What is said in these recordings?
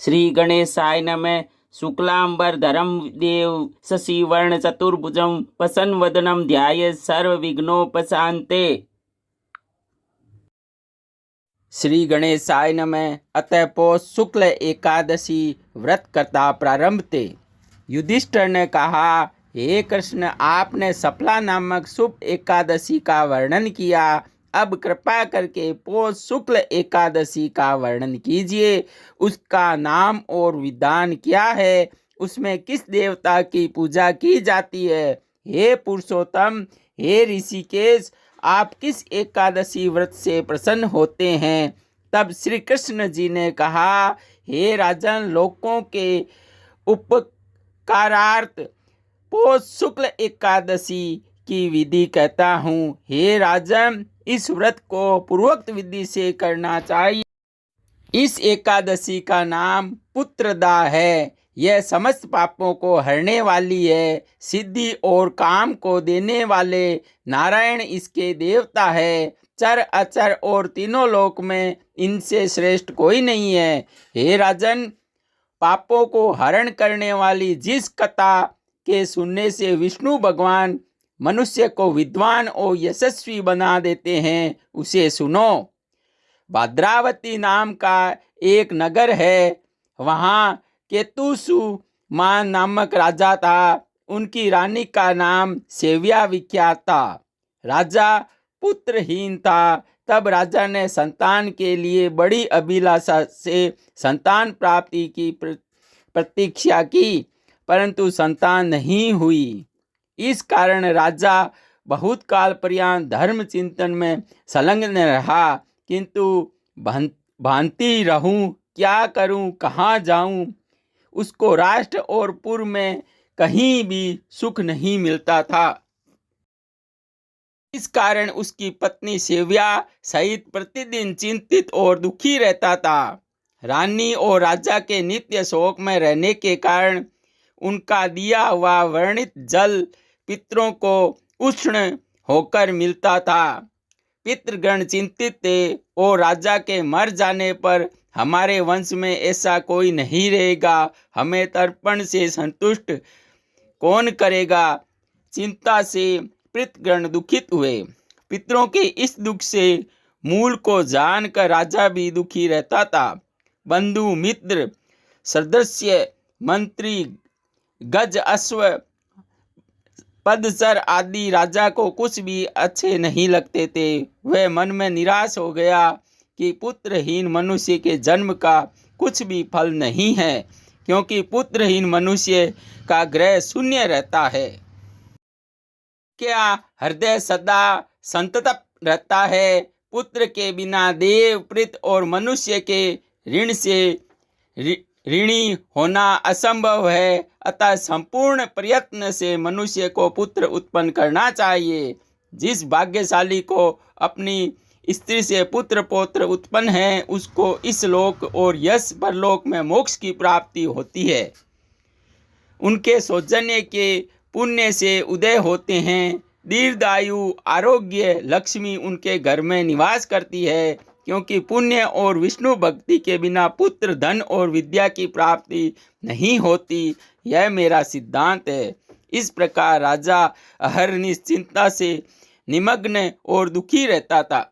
श्री गणेशाय नमः। शुक्लांबरधरं देव शशिवर्ण चतुर्भुजं प्रसन्नवदनं ध्यायेत् सर्वविघ्नोपशान्ते। श्री गणेशाय नमः। अतः पौष शुक्ल एकादशी व्रत कथा प्रारंभ थे। युधिष्ठिर ने कहा, हे कृष्ण, आपने सफला नामक शुभ एकादशी का वर्णन किया, अब कृपा करके पौष शुक्ल एकादशी का वर्णन कीजिए। उसका नाम और विधान क्या है? उसमें किस देवता की पूजा की जाती है? हे पुरुषोत्तम, हे ऋषिकेश, आप किस एकादशी व्रत से प्रसन्न होते हैं? तब श्री कृष्ण जी ने कहा, हे राजन, लोकों के उपकारार्थ पौष शुक्ल एकादशी की विधि कहता हूँ। हे राजन, इस व्रत को पूर्वोक्त विधि से करना चाहिए। इस एकादशी का नाम पुत्रदा है। यह समस्त पापों को हरने वाली है। सिद्धि और काम को देने वाले नारायण इसके देवता है। चर अचर और तीनों लोक में इनसे श्रेष्ठ कोई नहीं है। हे राजन, पापों को हरण करने वाली जिस कथा के सुनने से विष्णु भगवान मनुष्य को विद्वान और यशस्वी बना देते हैं, उसे सुनो। भद्रावती नाम का एक नगर है। वहाँ केतुसुमान नामक राजा था। उनकी रानी का नाम सेव्या विख्यात था। राजा पुत्रहीन था। तब राजा ने संतान के लिए बड़ी अभिलाषा से संतान प्राप्ति की प्रतीक्षा की, परंतु संतान नहीं हुई। इस कारण राजा बहुत काल पर्यंत धर्म चिंतन में संलग्न रहा, किंतु भांति रहूं, क्या करूं, कहाँ जाऊं। उसको राष्ट्र और पुर में कहीं भी सुख नहीं मिलता था। इस कारण उसकी पत्नी सेव्या सहित प्रतिदिन चिंतित और दुखी रहता था। रानी और राजा के नित्य शोक में रहने के कारण उनका दिया हुआ वर्णित जल पितरों को उष्ण होकर मिलता था। पितृगण चिंतित थे और राजा के मर जाने पर हमारे वंश में ऐसा कोई नहीं रहेगा, हमें तर्पण से संतुष्ट कौन करेगा। चिंता से पितृगण दुखित हुए। पितरों के इस दुख से मूल को जानकर राजा भी दुखी रहता था। बंधु मित्र सदस्य मंत्री गज अश्व पदसर आदि राजा को कुछ भी अच्छे नहीं लगते थे। वह मन में निराश हो गया कि पुत्रहीन मनुष्य के जन्म का कुछ भी फल नहीं है, क्योंकि पुत्रहीन मनुष्य का ग्रह शून्य रहता है। क्या हृदय सदा संतप्त रहता है। पुत्र के बिना देव प्रेत और मनुष्य के ऋण से ऋणी होना असंभव है। अतः संपूर्ण प्रयत्न से मनुष्य को पुत्र उत्पन्न करना चाहिए। जिस भाग्यशाली को अपनी स्त्री से पुत्र पौत्र उत्पन्न है, उसको इस लोक और यश परलोक में मोक्ष की प्राप्ति होती है। उनके सौजन्य के पुण्य से उदय होते हैं। दीर्घायु आरोग्य लक्ष्मी उनके घर में निवास करती है, क्योंकि पुण्य और विष्णु भक्ति के बिना पुत्र धन और विद्या की प्राप्ति नहीं होती। यह मेरा सिद्धांत है। इस प्रकार राजा अहरनिश चिंता से निमग्न और दुखी रहता था।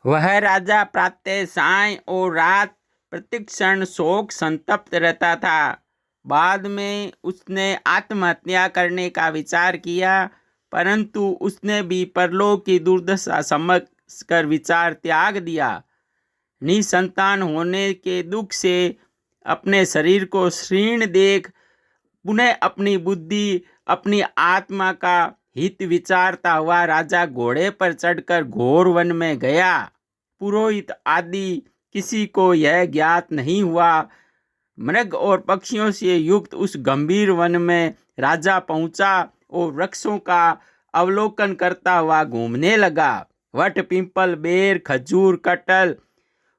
वह राजा प्रातः साय और रात प्रतिक्षण शोक संतप्त रहता था। बाद में उसने आत्महत्या करने का विचार किया, परंतु उसने भी परलोक की दुर्दशा समझ कर विचार त्याग दिया। निसंतान होने के दुख से अपने शरीर को क्षीण देख पुनः अपनी बुद्धि अपनी आत्मा का हित विचारता हुआ राजा घोड़े पर चढ़कर घोर वन में गया। पुरोहित आदि किसी को यह ज्ञात नहीं हुआ। मृग और पक्षियों से युक्त उस गंभीर वन में राजा पहुंचा और वृक्षों का अवलोकन करता हुआ घूमने लगा। वट पिंपल बेर खजूर कटल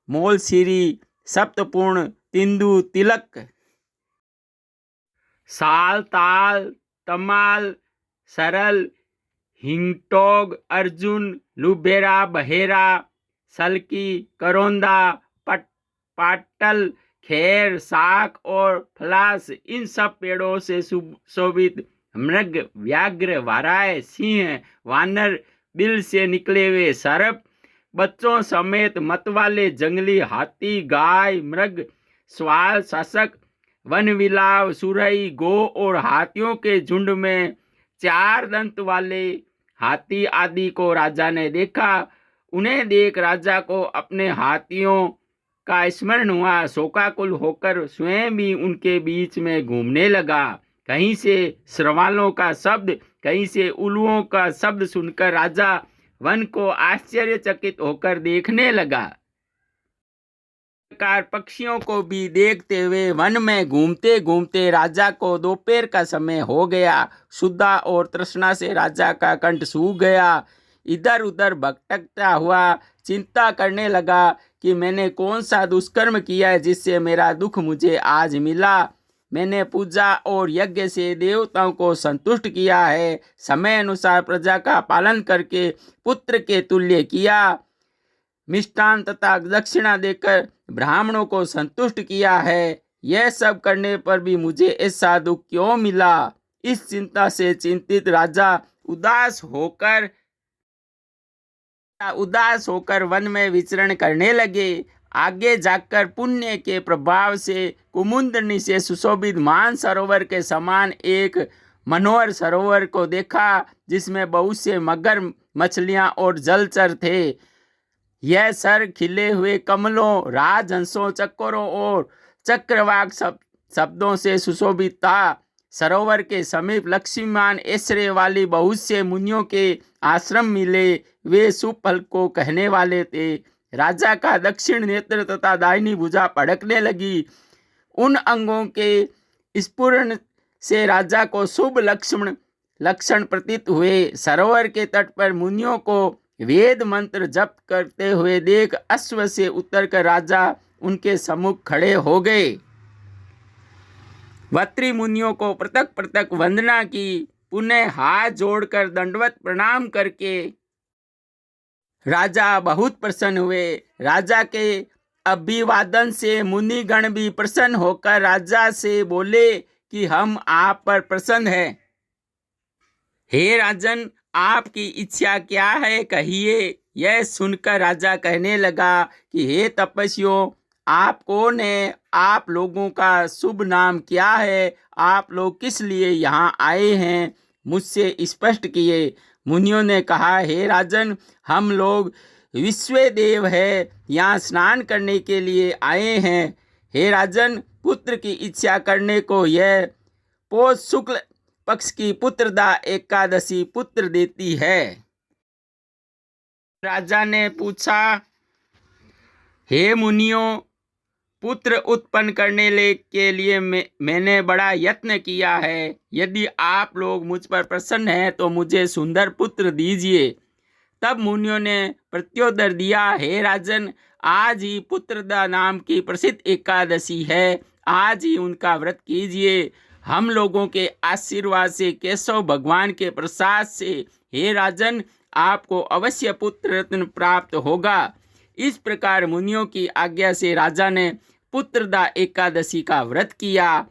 मोलसीरी सप्तपूर्ण तिंदु तिलक साल ताल तमाल सरल हिंगटोग अर्जुन लुबेरा बहेरा सलकी करौंदा पाटल, खेर, साक और फलास, इन सब पेड़ों से सुशोभित मृग, व्याघ्र, वाराय, सिंह, वानर, बिल से निकले हुए सर्प, बच्चों समेत मतवाले जंगली हाथी, गाय, मृग, श्वाल, शासक, वनविलाव, सुरई, गो और हाथियों के झुंड में 4 दंत वाले हाथी आदि को राजा ने देखा। उन्हें देख राजा को अपने हाथियों का स्मरण हुआ। शोकाकुल होकर स्वयं भी उनके बीच में घूमने लगा। कहीं से श्रवालों का शब्द, कहीं से उल्लुओं का शब्द सुनकर राजा वन को आश्चर्यचकित होकर देखने लगा। प्रकार पक्षियों को भी देखते हुए वन में घूमते घूमते राजा को दोपहर का समय हो गया। क्षुधा और तृष्णा से राजा का कंठ सूख गया। इधर उधर भटकता हुआ चिंता करने लगा कि मैंने कौन सा दुष्कर्म किया है जिससे मेरा दुख मुझे आज मिला। मैंने पूजा और यज्ञ से देवताओं को संतुष्ट किया है, समय अनुसार प्रजा का पालन करके पुत्र के तुल्य किया, मिष्टान तथा दक्षिणा देकर ब्राह्मणों को संतुष्ट किया है। यह सब करने पर भी मुझे ऐसा दुख क्यों मिला? इस चिंता से चिंतित राजा उदास होकर वन में विचरण करने लगे। आगे जाकर पुण्य के प्रभाव से कुमुदनी से सुशोभित मान सरोवर के समान एक मनोहर सरोवर को देखा, जिसमें बहुत से मगर, मछलियां और जलचर थे। यह सर खिले हुए कमलों, राजहंसों, चक्करों और चक्रवाक शब्दों से सुशोभित था। सरोवर के समीप लक्ष्मीमान ऐश्वर्य वाली बहुत से मुनियों के आश्रम मिले। वे शुभ फल को कहने वाले थे। राजा का दक्षिण नेत्र तथा दाहिनी भुजा फड़कने लगी। उन अंगों के स्फुरण से राजा को शुभ लक्षण प्रतीत हुए। सरोवर के तट पर मुनियों को वेद मंत्र जप करते हुए देख अश्व से उतरकर राजा उनके सम्मुख खड़े हो गए। वत्री मुनियों को पृथक पृथक वंदना की। पुनः हाथ जोड़कर दंडवत प्रणाम करके राजा बहुत प्रसन्न हुए। राजा के अभिवादन से मुनिगण भी प्रसन्न होकर राजा से बोले कि हम आप पर प्रसन्न हैं। हे राजन, आपकी इच्छा क्या है, कहिए। यह सुनकर राजा कहने लगा कि हे तपस्वियों, आप कौन है? आप लोगों का शुभ नाम क्या है? आप लोग किस लिए यहाँ आए हैं, मुझसे स्पष्ट किए। मुनियों ने कहा, हे राजन, हम लोग विश्वदेव है, यहाँ स्नान करने के लिए आए हैं। हे राजन, पुत्र की इच्छा करने को यह पौष शुक्ल पक्ष की पुत्रदा एकादशी पुत्र देती है। राजा ने पूछा, हे मुनियों, पुत्र उत्पन्न करने के लिए मैंने बड़ा यत्न किया है। यदि आप लोग मुझ पर प्रसन्न हैं तो मुझे सुंदर पुत्र दीजिए। तब मुनियों ने प्रत्युत्तर दिया, हे राजन, आज ही पुत्रदा नाम की प्रसिद्ध एकादशी है। आज ही उनका व्रत कीजिए। हम लोगों के आशीर्वाद से, केशव भगवान के प्रसाद से, हे राजन, आपको अवश्य पुत्र रत्न प्राप्त होगा। इस प्रकार मुनियों की आज्ञा से राजा ने पुत्रदा एकादशी का व्रत किया।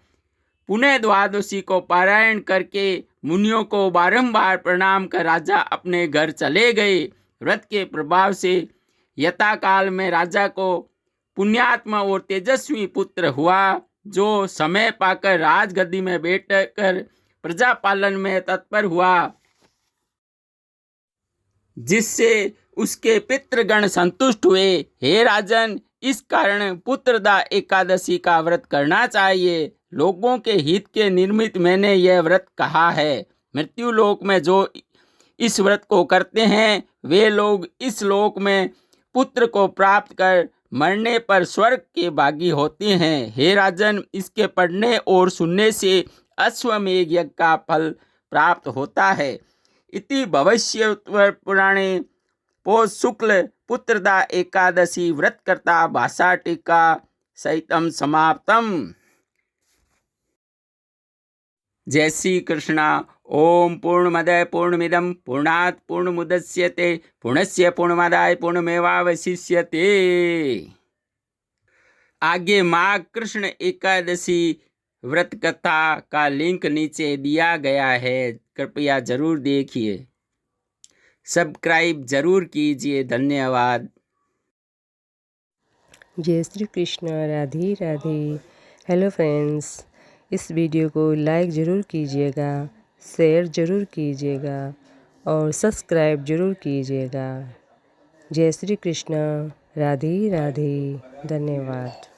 पुनः द्वादशी को पारायण करके मुनियों को बारंबार प्रणाम कर राजा अपने घर चले गए। व्रत के प्रभाव से यथाकाल में राजा को पुण्यात्मा और तेजस्वी पुत्र हुआ, जो समय पाकर राजगद्दी में बैठकर प्रजा पालन में तत्पर हुआ, जिससे उसके पितृगण संतुष्ट हुए। हे राजन, इस कारण पुत्रदा एकादशी का व्रत करना चाहिए। लोगों के हित के निमित्त मैंने यह व्रत कहा है। मृत्यु लोक में जो इस व्रत को करते हैं वे लोग इस लोक में पुत्र को प्राप्त कर मरने पर स्वर्ग के भागी होते हैं। हे राजन, इसके पढ़ने और सुनने से अश्वमेध यज्ञ का फल प्राप्त होता है। इति भविष्य पुराणे पौष शुक्ल पुत्रदा एकादशी व्रत करता भाषा टीका सहितम समाप्तम। जय श्री कृष्णा। ओम पूर्णमदः पूर्णमिदं पूर्णात् पूर्णमुदच्यते पूर्णस्य पूर्णमादाय पूर्णमेवावशिष्यते। आगे माँ कृष्ण एकादशी व्रत कथा का लिंक नीचे दिया गया है, कृपया जरूर देखिए। सब्सक्राइब जरूर कीजिए। धन्यवाद। जय श्री कृष्ण। राधे राधे। हेलो फ्रेंड्स, इस वीडियो को लाइक ज़रूर कीजिएगा, शेयर ज़रूर कीजिएगा और सब्सक्राइब ज़रूर कीजिएगा। जय श्री कृष्ण। राधे राधे। धन्यवाद।